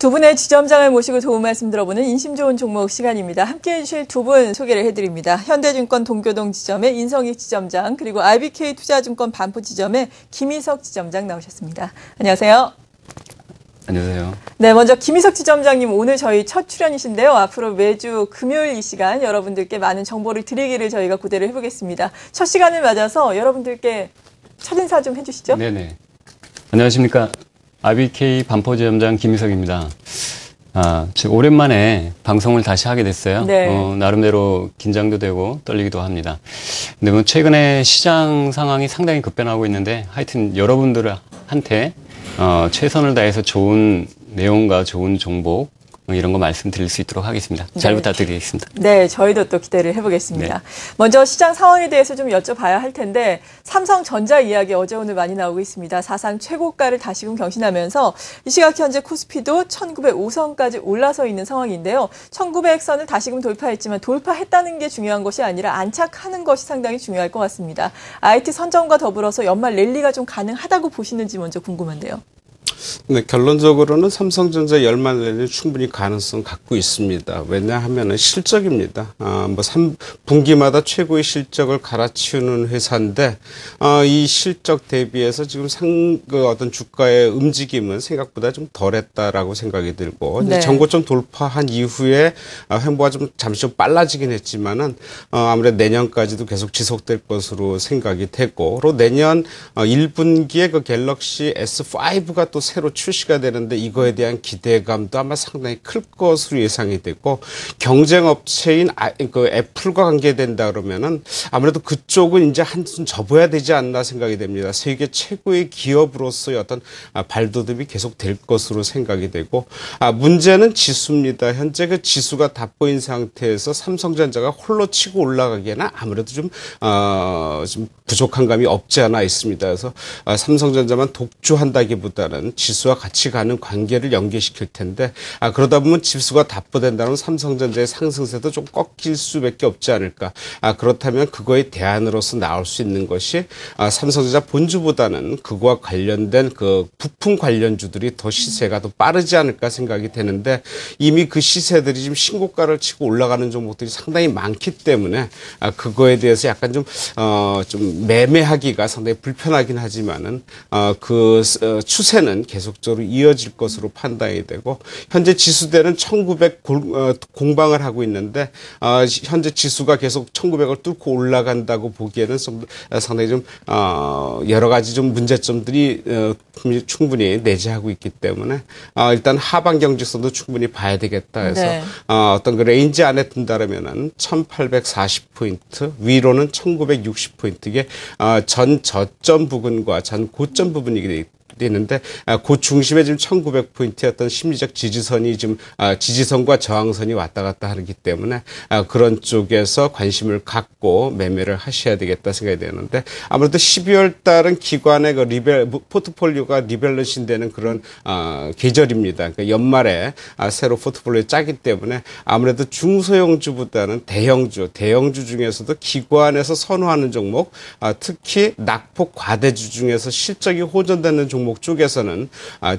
두 분의 지점장을 모시고 도움 말씀 들어보는 인심 좋은 종목 시간입니다. 함께해 주실 두 분 소개를 해드립니다. 현대증권 동교동 지점의 인성익 지점장, 그리고 RBK 투자증권 반포 지점의 김희석 지점장 나오셨습니다. 안녕하세요. 안녕하세요. 네, 먼저 김희석 지점장님, 오늘 저희 첫 출연이신데요. 앞으로 매주 금요일 이 시간 여러분들께 많은 정보를 드리기를 저희가 고대를 해보겠습니다. 첫 시간을 맞아서 여러분들께 첫인사 좀 해주시죠. 네네. 안녕하십니까. RBK 반포 지점장 김희석입니다. 오랜만에 방송을 다시 하게 됐어요. 네. 나름대로 긴장도 되고 떨리기도 합니다. 근데 뭐 최근에 시장 상황이 상당히 급변하고 있는데 하여튼 여러분들한테 최선을 다해서 좋은 내용과 좋은 정보 이런 거 말씀드릴 수 있도록 하겠습니다. 잘 부탁드리겠습니다. 네, 저희도 또 기대를 해보겠습니다. 네. 먼저 시장 상황에 대해서 좀 여쭤봐야 할 텐데, 삼성전자 이야기 어제 오늘 많이 나오고 있습니다. 사상 최고가를 다시금 경신하면서 이 시각 현재 코스피도 1905선까지 올라서 있는 상황인데요. 1900선을 다시금 돌파했지만 돌파했다는 게 중요한 것이 아니라 안착하는 것이 상당히 중요할 것 같습니다. IT 선점과 더불어서 연말 랠리가 좀 가능하다고 보시는지 먼저 궁금한데요. 네, 결론적으로는 삼성전자 연말 랠리는 충분히 가능성 갖고 있습니다. 왜냐하면은 실적입니다. 3분기마다 최고의 실적을 갈아치우는 회사인데, 이 실적 대비해서 지금 어떤 주가의 움직임은 생각보다 좀 덜했다라고 생각이 들고, 네. 전고점 돌파한 이후에 횡보가 잠시 좀 빨라지긴 했지만은, 아무래도 내년까지도 계속 지속될 것으로 생각이 되고, 그리고 내년 1분기에 그 갤럭시 S5가 또 새로 출시가 되는데 이거에 대한 기대감도 아마 상당히 클 것으로 예상이 되고, 경쟁업체인 그 애플과 관계된다 그러면은 아무래도 그쪽은 이제 한숨 접어야 되지 않나 생각이 됩니다. 세계 최고의 기업으로서의 어떤 발돋움이 계속 될 것으로 생각이 되고, 문제는 지수입니다. 현재 그 지수가 닫보인 상태에서 삼성전자가 홀로 치고 올라가기에는 아무래도 좀 부족한 감이 없지 않아 있습니다. 그래서 삼성전자만 독주한다기보다는 지수와 같이 가는 관계를 연계시킬 텐데, 그러다 보면 지수가 답보된다면 삼성전자의 상승세도 좀 꺾일 수밖에 없지 않을까. 그렇다면 그거에 대안으로서 나올 수 있는 것이 삼성전자 본주보다는 그거와 관련된 그 부품 관련주들이 더 시세가 더 빠르지 않을까 생각이 되는데, 이미 그 시세들이 지금 신고가를 치고 올라가는 종목들이 상당히 많기 때문에 그거에 대해서 약간 좀 매매하기가 상당히 불편하긴 하지만은 추세는 계속적으로 이어질 것으로 판단이 되고, 현재 지수대는 1900 공방을 하고 있는데, 현재 지수가 계속 1900을 뚫고 올라간다고 보기에는 상당히 좀 여러 가지 좀 문제점들이 충분히 내재하고 있기 때문에 일단 하반 경직선도 충분히 봐야 되겠다 해서 네. 어떤 그 레인지 안에 든다라면은 1840포인트, 위로는 1960포인트, 이게 전 저점 부분과 전 고점 부분이기 되는데, 그 중심에 지금 1900포인트의 어떤 심리적 지지선이 지금 지지선과 저항선이 왔다 갔다 하기 때문에 그런 쪽에서 관심을 갖고 매매를 하셔야 되겠다 생각이 되는데, 아무래도 12월 달은 기관의 그 포트폴리오가 리밸런싱 되는 그런 계절입니다. 그러니까 연말에 새로 포트폴리오 짜기 때문에 아무래도 중소형주보다는 대형주 중에서도 기관에서 선호하는 종목, 특히 낙폭 과대주 중에서 실적이 호전되는 종목 쪽에서는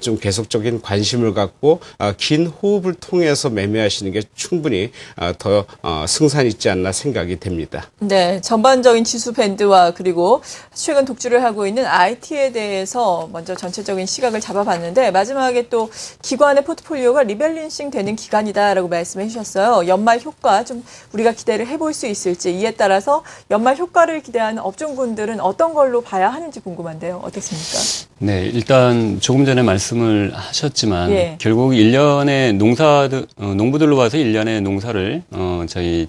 좀 계속적인 관심을 갖고 긴 호흡을 통해서 매매하시는 게 충분히 더 승산이 있지 않나 생각이 됩니다. 네, 전반적인 지수 밴드와 그리고 최근 독주를 하고 있는 IT에 대해서 먼저 전체적인 시각을 잡아봤는데, 마지막에 또 기관의 포트폴리오가 리밸런싱 되는 기간이다라고 말씀해 주셨어요. 연말 효과 좀 우리가 기대를 해볼 수 있을지, 이에 따라서 연말 효과를 기대하는 업종군들은 어떤 걸로 봐야 하는지 궁금한데요. 어떻습니까? 네, 일단 조금 전에 말씀을 하셨지만 결국 1년에 농부들로 봐서 1년의 농사를 저희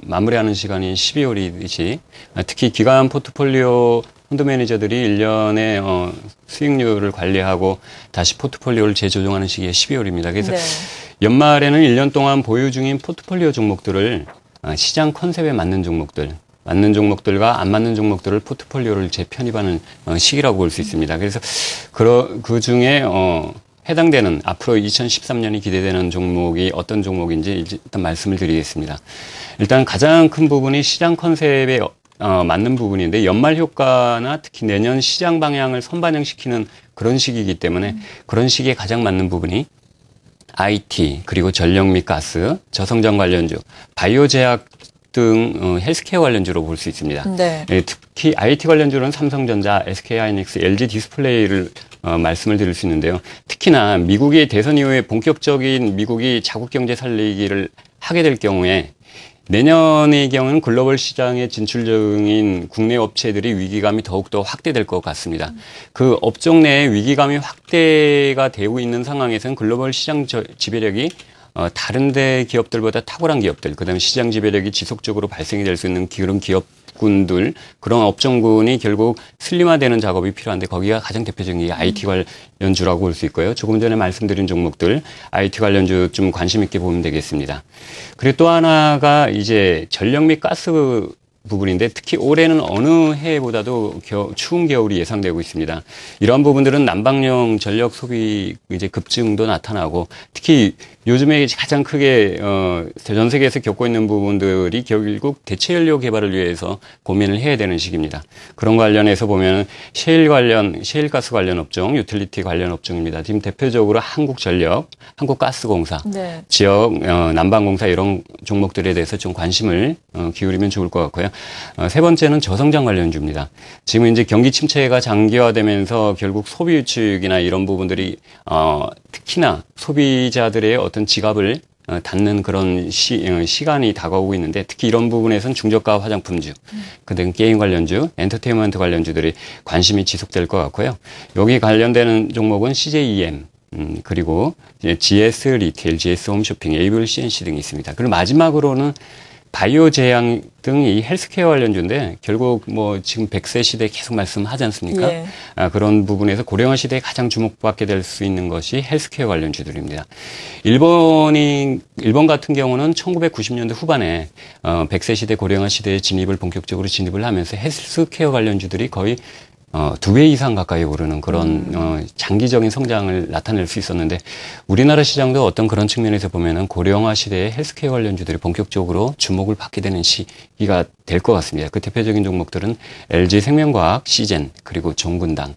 마무리하는 시간이 12월이듯이, 특히 기관 포트폴리오 펀드 매니저들이 1년의 수익률을 관리하고 다시 포트폴리오를 재조정하는 시기가 12월입니다. 그래서 연말에는 1년 동안 보유 중인 포트폴리오 종목들을 시장 컨셉에 맞는 종목들과 안 맞는 종목들을 포트폴리오를 재편입하는 시기라고 볼 수 있습니다. 그래서 그 중에 해당되는 앞으로 2013년이 기대되는 종목이 어떤 종목인지 일단 말씀을 드리겠습니다. 일단 가장 큰 부분이 시장 컨셉에 맞는 부분인데, 연말 효과나 특히 내년 시장 방향을 선반영시키는 그런 시기이기 때문에 그런 시기에 가장 맞는 부분이 IT, 그리고 전력 및 가스, 저성장 관련주, 바이오 제약 등 헬스케어 관련주로 볼 수 있습니다. 네. 특히 IT 관련주로는 삼성전자, SK하이닉스, LG 디스플레이를 말씀을 드릴 수 있는데요. 특히나 미국의 대선 이후에 본격적인 미국이 자국 경제 살리기를 하게 될 경우에 내년의 경우는 글로벌 시장에 진출 중인 국내 업체들이 위기감이 더욱더 확대될 것 같습니다. 그 업종 내에 위기감이 확대가 되고 있는 상황에서는 글로벌 시장 지배력이 다른 데 기업들보다 탁월한 기업들, 그다음에 시장 지배력이 지속적으로 발생이 될 수 있는 그런 기업군들, 그런 업종군이 결국 슬림화되는 작업이 필요한데 거기가 가장 대표적인 게 IT 관련주라고 볼 수 있고요. 조금 전에 말씀드린 종목들, IT 관련주 좀 관심 있게 보면 되겠습니다. 그리고 또 하나가 이제 전력 및 가스 부분인데 특히 올해는 어느 해보다도 추운 겨울이 예상되고 있습니다. 이러한 부분들은 난방용 전력 소비 이제 급증도 나타나고 특히 요즘에 가장 크게 전 세계에서 겪고 있는 부분들이 결국 대체 연료 개발을 위해서 고민을 해야 되는 시기입니다. 그런 관련해서 보면 셰일가스 관련 업종, 유틸리티 관련 업종입니다. 지금 대표적으로 한국전력, 한국가스공사, 네. 지역 난방공사 이런 종목들에 대해서 좀 관심을 기울이면 좋을 것 같고요. 세 번째는 저성장 관련주입니다. 지금 이제 경기 침체가 장기화되면서 결국 소비 유축이나 이런 부분들이 특히나 소비자들의 어떤 지갑을 닫는 그런 시간이 다가오고 있는데 특히 이런 부분에서는 중저가 화장품주, 그다음 게임 관련주, 엔터테인먼트 관련주들이 관심이 지속될 것 같고요. 여기 관련되는 종목은 CJEM, 그리고 GS 리테일, GS 홈쇼핑, 에이블 CNC 등이 있습니다. 그리고 마지막으로는 바이오 제약 등 이 헬스케어 관련주인데 결국 뭐 지금 100세 시대 계속 말씀하지 않습니까? 예. 그런 부분에서 고령화 시대에 가장 주목받게 될 수 있는 것이 헬스케어 관련주들입니다. 일본 같은 경우는 1990년대 후반에 100세 시대 고령화 시대에 본격적으로 진입을 하면서 헬스케어 관련주들이 거의 2배 이상 가까이 오르는 그런 장기적인 성장을 나타낼 수 있었는데 우리나라 시장도 어떤 그런 측면에서 보면은 고령화 시대에 헬스케어 관련주들이 본격적으로 주목을 받게 되는 시기가 될 것 같습니다. 그 대표적인 종목들은 LG생명과학, 시젠, 그리고 종근당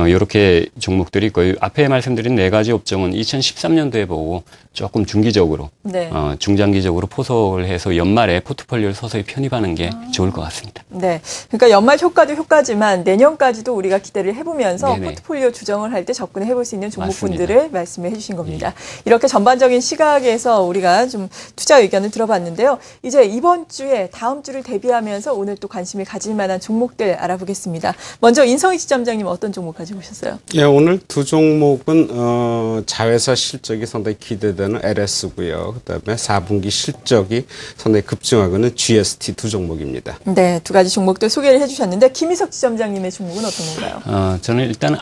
이렇게 종목들이 있고요. 앞에 말씀드린 네 가지 업종은 2013년도에 보고 조금 중기적으로 네. 중장기적으로 포석을 해서 연말에 포트폴리오를 서서히 편입하는 게 좋을 것 같습니다. 네, 그러니까 연말 효과도 효과지만 내년까지도 우리가 기대를 해보면서 네네. 포트폴리오 주정을 할 때 접근을 해볼 수 있는 종목군들을 맞습니다. 말씀해 주신 겁니다. 네. 이렇게 전반적인 시각에서 우리가 좀 투자 의견을 들어봤는데요. 이제 이번 주에 다음 주를 대비하면서 오늘 또 관심을 가질 만한 종목들 알아보겠습니다. 먼저 인성희 지점장님 어떤 종목 가지고 오셨어요? 예, 오늘 두 종목은 자회사 실적이 상당히 기대되는 LS고요. 그다음에 4분기 실적이 상당히 급증하고는 GST 두 종목입니다. 네, 두 가지 종목들 소개를 해주셨는데 김희석 지점장님의 종목은 어떤 건가요? 저는 일단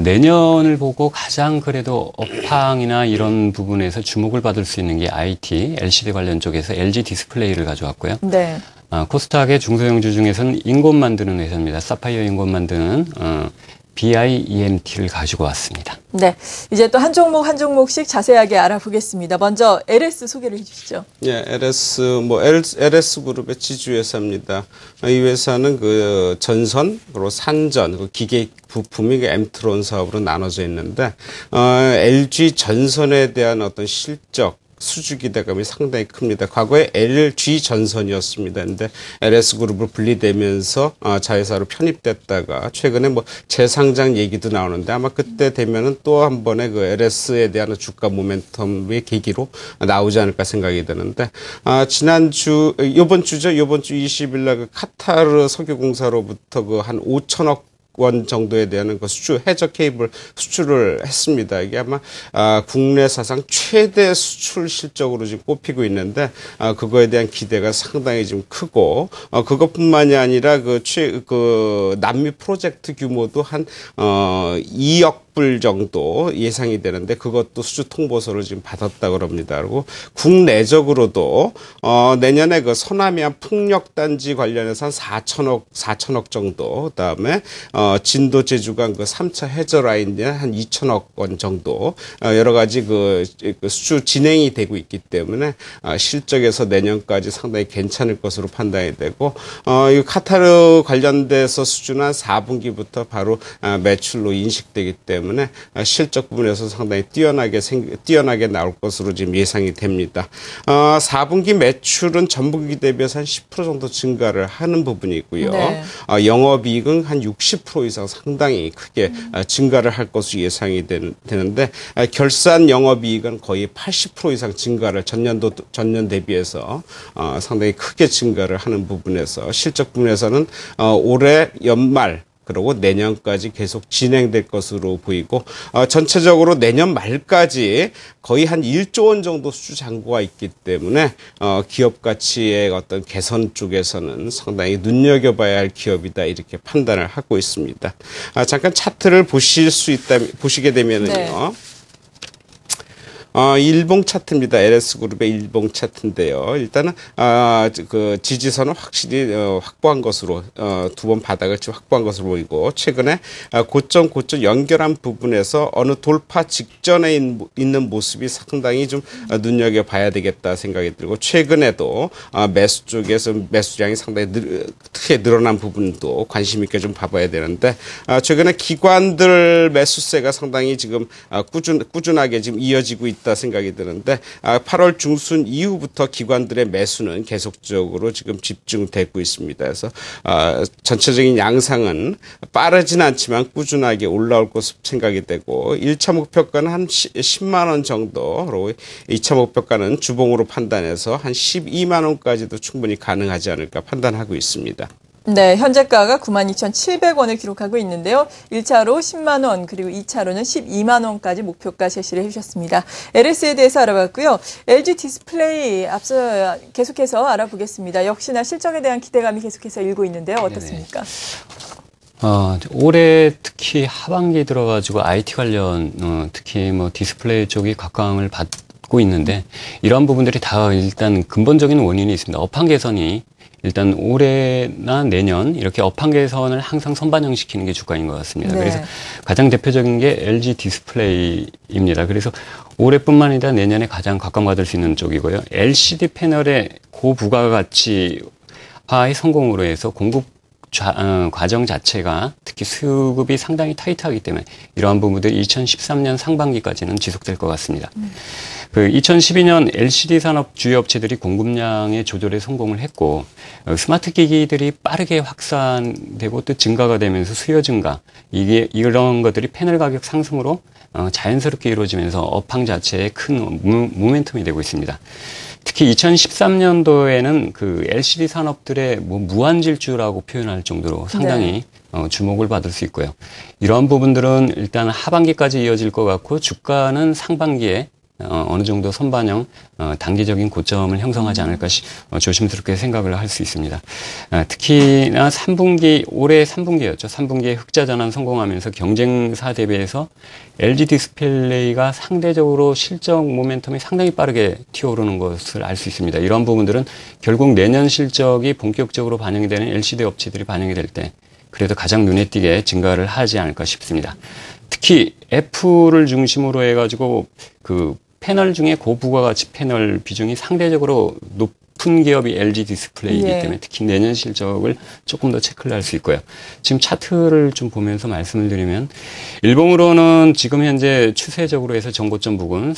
내년을 보고 가장 그래도 업황이나 이런 부분에서 주목을 받을 수 있는 게 IT, LCD 관련 쪽에서 LG 디스플레이를 가져왔고요. 네. 코스닥의 중소형주 중에서는 인곤 만드는 회사입니다. 사파이어 인곤 만드는 BIEMT를 가지고 왔습니다. 네, 이제 또 한 종목씩 자세하게 알아보겠습니다. 먼저 LS 소개를 해주시죠. 예, LS 그룹의 지주회사입니다. 이 회사는 그 전선 그리고 산전, 그 기계 부품이 그 엠트론 사업으로 나눠져 있는데 LG 전선에 대한 어떤 실적 수주 기대감이 상당히 큽니다. 과거에 LG 전선이었습니다. 근데 LS 그룹으로 분리되면서 자회사로 편입됐다가 최근에 뭐 재상장 얘기도 나오는데 아마 그때 되면은 또 한 번의 그 LS에 대한 주가 모멘텀의 계기로 나오지 않을까 생각이 드는데 이번 주 20일 날 그 카타르 석유공사로부터 그 한 5천억 원 정도에 대한 그 해저 케이블 수출을 했습니다. 이게 아마 국내 사상 최대 수출 실적으로 지금 꼽히고 있는데 그거에 대한 기대가 상당히 좀 크고 그것뿐만이 아니라 그 남미 프로젝트 규모도 한 2억 불 정도 예상이 되는데 그것도 수주 통보서를 지금 받았다고 합니다. 그리고 국내적으로도 내년에 그 서남해안 풍력단지 관련해서 한 4천억 정도, 그다음에 진도 제주간 그 3차 해저 라인에 한 2천억 원 정도 여러 가지 그 수주 진행이 되고 있기 때문에 실적에서 내년까지 상당히 괜찮을 것으로 판단이 되고 이 카타르 관련돼서 수주는 한 4분기부터 바로 매출로 인식되기 때문에 때문에 실적 부분에서 상당히 뛰어나게 나올 것으로 지금 예상이 됩니다. 4분기 매출은 전분기 대비해서 한 10% 정도 증가를 하는 부분이고요. 네. 영업이익은 한 60% 이상 상당히 크게 증가를 할 것으로 예상이 되는데 결산 영업이익은 거의 80% 이상 증가를 전년 대비해서 상당히 크게 증가를 하는 부분에서 실적 부분에서는 올해 연말 그리고 내년까지 계속 진행될 것으로 보이고 전체적으로 내년 말까지 거의 한 1조 원 정도 수주 잔고가 있기 때문에 기업 가치의 어떤 개선 쪽에서는 상당히 눈여겨봐야 할 기업이다 이렇게 판단을 하고 있습니다. 잠깐 차트를 보시게 되면은요. 네. 일봉 차트입니다. LS그룹의 일봉 차트인데요. 일단은, 그 지지선은 확실히, 확보한 것으로, 두 번 바닥을 지금 확보한 것으로 보이고, 최근에 고점 연결한 부분에서 어느 돌파 직전에 있는 모습이 상당히 좀 눈여겨봐야 되겠다 생각이 들고, 최근에도 매수 쪽에서 매수량이 상당히 크게 늘어난 부분도 관심 있게 좀 봐봐야 되는데, 최근에 기관들 매수세가 상당히 지금 꾸준하게 지금 이어지고 있다 생각이 드는데 8월 중순 이후부터 기관들의 매수는 계속적으로 지금 집중되고 있습니다. 그래서 전체적인 양상은 빠르진 않지만 꾸준하게 올라올 것으로 생각이 되고 1차 목표가는 한 10만 원 정도로 2차 목표가는 주봉으로 판단해서 한 12만 원까지도 충분히 가능하지 않을까 판단하고 있습니다. 네, 현재가가 92,700원을 기록하고 있는데요. 1차로 10만 원, 그리고 2차로는 12만 원까지 목표가 제시를 해주셨습니다. LS에 대해서 알아봤고요. LG 디스플레이 앞서 계속해서 알아보겠습니다. 역시나 실적에 대한 기대감이 계속해서 일고 있는데요. 어떻습니까? 올해 특히 하반기에 들어가지고 IT 관련, 특히 뭐 디스플레이 쪽이 각광을 받고 있는데, 이러한 부분들이 다 일단 근본적인 원인이 있습니다. 업황 개선이 일단 올해나 내년 이렇게 업황 개선을 항상 선반영시키는 게 주가인 것 같습니다. 네. 그래서 가장 대표적인 게 LG 디스플레이입니다. 그래서 올해뿐만 아니라 내년에 가장 각광받을 수 있는 쪽이고요. LCD 패널의 고부가가치화의 성공으로 해서 공급 과정 자체가 특히 수급이 상당히 타이트하기 때문에 이러한 부분들이 2013년 상반기까지는 지속될 것 같습니다. 2012년 LCD 산업 주요 업체들이 공급량의 조절에 성공을 했고 스마트 기기들이 빠르게 확산되고 또 증가가 되면서 수요 증가 이런 것들이 패널 가격 상승으로 자연스럽게 이루어지면서 업황 자체에 큰 모멘텀이 되고 있습니다. 특히 2013년도에는 그 LCD 산업들의 무한질주라고 표현할 정도로 상당히 주목을 받을 수 있고요. 이러한 부분들은 일단 하반기까지 이어질 것 같고 주가는 상반기에 어느 정도 선반영, 단기적인 고점을 형성하지 않을까 조심스럽게 생각을 할 수 있습니다. 특히나 올해 3분기였죠. 3분기에 흑자 전환 성공하면서 경쟁사 대비해서 LG 디스플레이가 상대적으로 실적 모멘텀이 상당히 빠르게 튀어오르는 것을 알 수 있습니다. 이런 부분들은 결국 내년 실적이 본격적으로 반영이 되는 LCD 업체들이 반영이 될 때 그래도 가장 눈에 띄게 증가를 하지 않을까 싶습니다. 특히 애플을 중심으로 해가지고 그 패널 중에 고부가가치 패널 비중이 상대적으로 높은 기업이 LG 디스플레이이기 때문에 특히 내년 실적을 조금 더 체크를 할 수 있고요. 지금 차트를 좀 보면서 말씀을 드리면 일봉으로는 지금 현재 추세적으로 해서 전고점 부근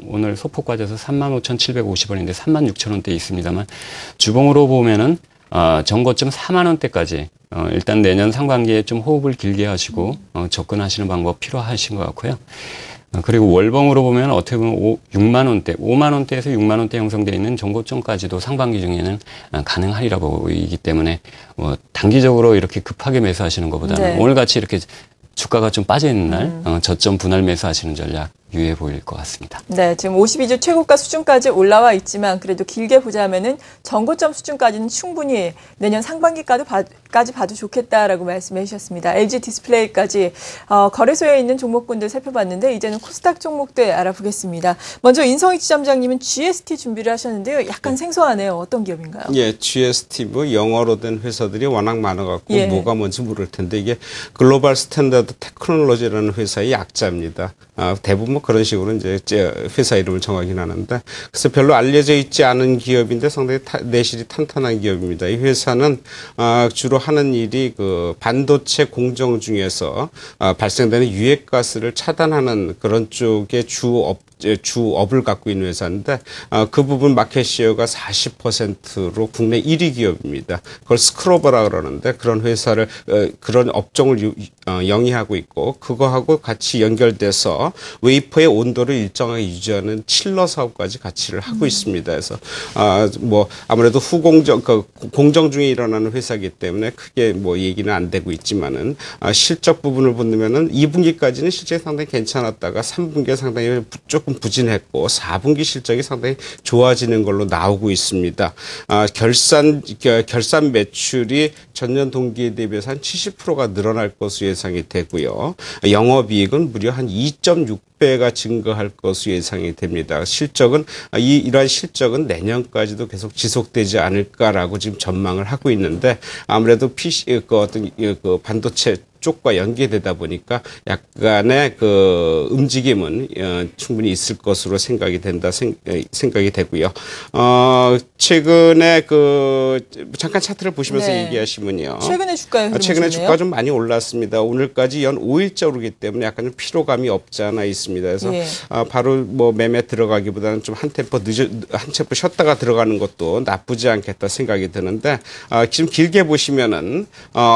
오늘 소폭 빠져서 35,750원인데 36,000원대에 있습니다만 주봉으로 보면은 전고점 4만 원대까지 일단 내년 상반기에 좀 호흡을 길게 하시고 접근하시는 방법 필요하신 것 같고요. 그리고 월봉으로 보면 어떻게 보면 6만 원대, 5만 원대에서 6만 원대 형성되어 있는 전고점까지도 상반기 중에는 가능하리라고 보이기 때문에 단기적으로 이렇게 급하게 매수하시는 것보다는 오늘같이 이렇게 주가가 좀 빠져있는 날 저점 분할 매수하시는 전략 유효해 보일 것 같습니다. 네, 지금 52주 최고가 수준까지 올라와 있지만 그래도 길게 보자면은 전고점 수준까지는 충분히 내년 상반기까지 봐도 좋겠다라고 말씀해 주셨습니다. LG 디스플레이까지 거래소에 있는 종목군들 살펴봤는데 이제는 코스닥 종목들 알아보겠습니다. 먼저 인성익 지점장님은 GST 준비를 하셨는데요. 약간 생소하네요. 어떤 기업인가요? 예, GST 뭐 영어로 된 회사들이 워낙 많아갖고 뭐가 뭔지 모를 텐데 이게 글로벌 스탠다드 테크놀로지라는 회사의 약자입니다. 대부분 뭐 그런 식으로 이제 회사 이름을 정하긴 하는데, 그래서 별로 알려져 있지 않은 기업인데 상당히 내실이 탄탄한 기업입니다. 이 회사는 주로 하는 일이 그 반도체 공정 중에서 발생되는 유해가스를 차단하는 그런 쪽의 주업을 갖고 있는 회사인데, 그 부분 마켓시어가 40%로 국내 1위 기업입니다. 그걸 스크로버라 그러는데, 그런 회사를 그런 업종을 영위하고 있고, 그거하고 같이 연결돼서 웨이퍼의 온도를 일정하게 유지하는 칠러 사업까지 같이를 하고 있습니다. 그래서 뭐 아무래도 공정 중에 일어나는 회사이기 때문에 크게 뭐 얘기는 안 되고 있지만은, 실적 부분을 본다면은 2분기까지는 실적이 상당히 괜찮았다가 3분기에 상당히 조금 부진했고 4분기 실적이 상당히 좋아지는 걸로 나오고 있습니다. 결산 매출이 전년 동기에 대비해서 한 70%가 늘어날 것으로 예상이 되고요. 영업이익은 무려 한 2.6배가 증가할 것으로 예상이 됩니다. 실적은 이러한 실적은 내년까지도 계속 지속되지 않을까라고 지금 전망을 하고 있는데, 아무래도 그 반도체 쪽과 연계되다 보니까 약간의 그 움직임은 충분히 있을 것으로 생각이 되고요. 최근에 잠깐 차트를 보시면서 네. 얘기하시면요. 최근에 주가 좀 많이 올랐습니다. 오늘까지 연 5일째 오르기 때문에 약간 좀 피로감이 없지 않아 있습니다. 그래서 바로 뭐 매매 들어가기보다는 좀 한 템포 쉬었다가 들어가는 것도 나쁘지 않겠다 생각이 드는데, 지금 길게 보시면은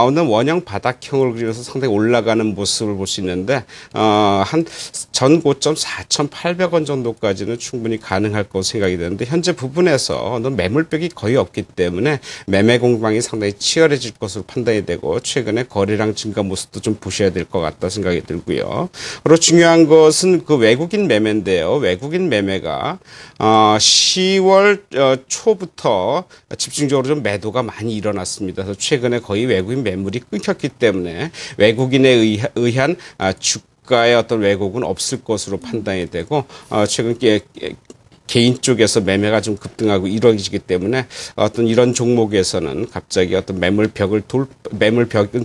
오늘 원형 바닥형을 그리면서 상당히 올라가는 모습을 볼 수 있는데, 한 전 고점 4,800원 정도까지는 충분히 가능할 것으로 생각이 되는데, 현재 부분에서 매물벽이 거의 없기 때문에 매매 공방이 상당히 치열해질 것으로 판단이 되고, 최근에 거래량 증가 모습도 좀 보셔야 될 것 같다 생각이 들고요. 그리고 중요한 것은 그 외국인 매매인데요. 외국인 매매가 10월 초부터 집중적으로 좀 매도가 많이 일어났습니다. 그래서 최근에 거의 외국인 매물이 끊겼기 때문에 외국인에 의한 주가의 어떤 왜곡은 없을 것으로 판단이 되고, 최근 개인 쪽에서 매매가 좀 급등하고 이루어지기 때문에 어떤 이런 종목에서는 갑자기 어떤 매물벽은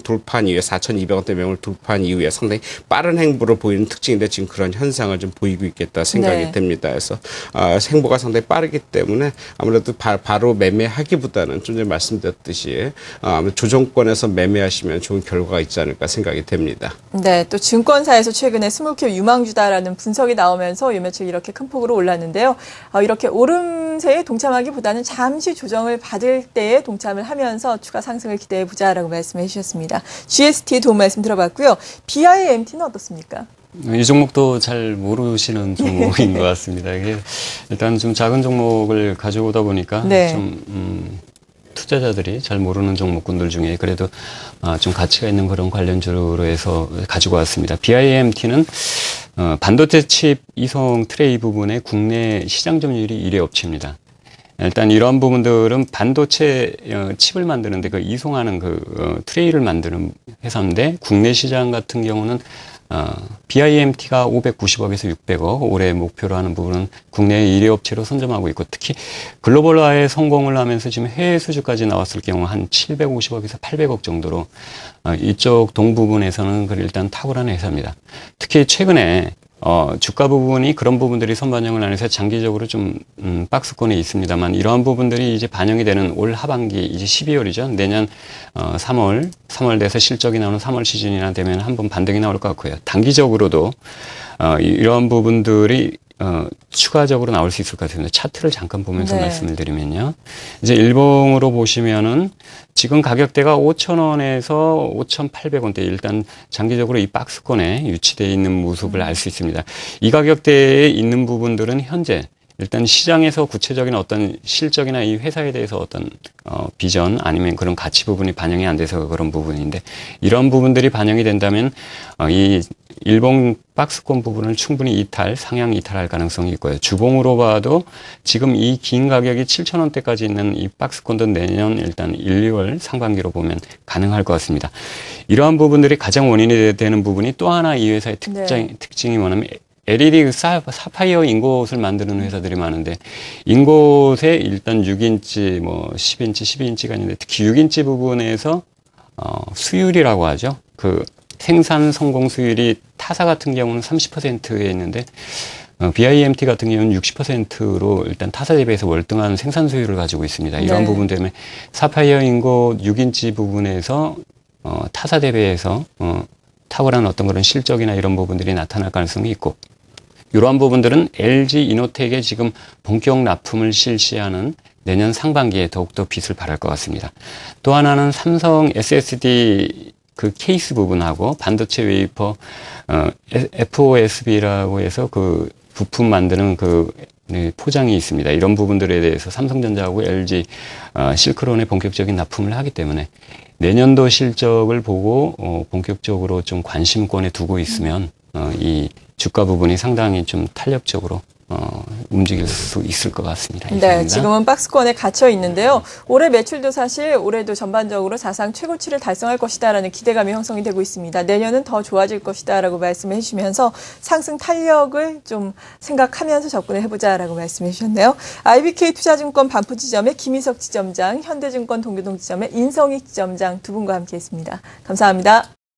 돌파한 이후에 4,200원대 매물 돌파한 이후에 상당히 빠른 행보를 보이는 특징인데, 지금 그런 현상을 좀 보이고 있겠다 생각이 됩니다. 그래서 행보가 상당히 빠르기 때문에 아무래도 바로 매매하기보다는 좀 전에 말씀드렸듯이 조정권에서 매매하시면 좋은 결과가 있지 않을까 생각이 됩니다. 네, 또 증권사에서 최근에 스몰캡 유망주다라는 분석이 나오면서 요 며칠 이렇게 큰 폭으로 올랐는데요. 이렇게 오름세에 동참하기보다는 잠시 조정을 받을 때에 동참을 하면서 추가 상승을 기대해보자라고 말씀해 주셨습니다. GST의 도움 말씀 들어봤고요. BIMT는 어떻습니까? 이 종목도 잘 모르시는 종목인 것 같습니다. 이게 일단 좀 작은 종목을 가져오다 보니까 투자자들이 잘 모르는 종목군들 중에 그래도 좀 가치가 있는 그런 관련주로 해서 가지고 왔습니다. BIMT는 반도체 칩 이송 트레이 부분의 국내 시장 점유율이 1위 업체입니다. 일단 이런 부분들은 반도체 칩을 만드는데 그 이송하는 트레이를 만드는 회사인데, 국내 시장 같은 경우는 BIMT가 590억에서 600억 올해 목표로 하는 부분은 국내 1위 업체로 선점하고 있고, 특히 글로벌화에 성공을 하면서 지금 해외 수주까지 나왔을 경우 한 750억에서 800억 정도로 이쪽 동부분에서는 일단 탁월한 회사입니다. 특히 최근에 주가 부분이 그런 부분들이 선반영을 하면서 장기적으로 좀 박스권에 있습니다만, 이러한 부분들이 이제 반영이 되는 올 하반기 이제 12월이죠. 내년 3월 돼서 실적이 나오는 3월 시즌이나 되면 한번 반등이 나올 것 같고요. 단기적으로도 이러한 부분들이 추가적으로 나올 수 있을 것 같습니다. 차트를 잠깐 보면서 말씀을 드리면요. 이제 일봉으로 보시면은 지금 가격대가 5,000원에서 5,800원대, 일단 장기적으로 이 박스권에 유치되어 있는 모습을 알 수 있습니다. 이 가격대에 있는 부분들은 현재 일단 시장에서 구체적인 어떤 실적이나 이 회사에 대해서 어떤 비전 아니면 그런 가치 부분이 반영이 안 돼서 그런 부분인데, 이런 부분들이 반영이 된다면 이 일봉 박스권 부분을 충분히 상향 이탈할 가능성이 있고요. 주봉으로 봐도 지금 이 긴 가격이 7,000원대까지 있는 이 박스권도 내년 일단 1, 2월 상반기로 보면 가능할 것 같습니다. 이러한 부분들이 가장 원인이 되는 부분이 또 하나 이 회사의 특징이 뭐냐면 LED 사파이어 인곳을 만드는 회사들이 많은데, 인곳에 일단 6인치, 10인치, 12인치가 있는데, 특히 6인치 부분에서 수율이라고 하죠. 생산 성공 수율이 타사 같은 경우는 30%에 있는데 BIMT 같은 경우는 60%로 일단 타사 대비해서 월등한 생산 수율을 가지고 있습니다. 이런 네. 부분 때문에 사파이어 인고 6인치 부분에서 타사 대비해서 탁월한 어떤 그런 실적이나 이런 부분들이 나타날 가능성이 있고, 이러한 부분들은 LG 이노텍에 지금 본격 납품을 실시하는 내년 상반기에 더욱더 빛을 발할 것 같습니다. 또 하나는 삼성 SSD 그 케이스 부분하고 반도체 웨이퍼 FOSB라고 해서 그 부품 만드는 그 포장이 있습니다. 이런 부분들에 대해서 삼성전자하고 LG 실크론에 본격적인 납품을 하기 때문에 내년도 실적을 보고 본격적으로 좀 관심권에 두고 있으면 이 주가 부분이 상당히 좀 탄력적으로 움직일 수 있을 것 같습니다. 네, 지금은 박스권에 갇혀 있는데요. 올해 매출도 사실 올해도 전반적으로 사상 최고치를 달성할 것이다라는 기대감이 형성이 되고 있습니다. 내년은 더 좋아질 것이다라고 말씀해 주시면서 상승 탄력을 좀 생각하면서 접근을 해보자라고 말씀해 주셨네요. IBK 투자증권 반포 지점의 김희석 지점장, 현대증권 동교동 지점의 인성익 지점장 두 분과 함께했습니다. 감사합니다.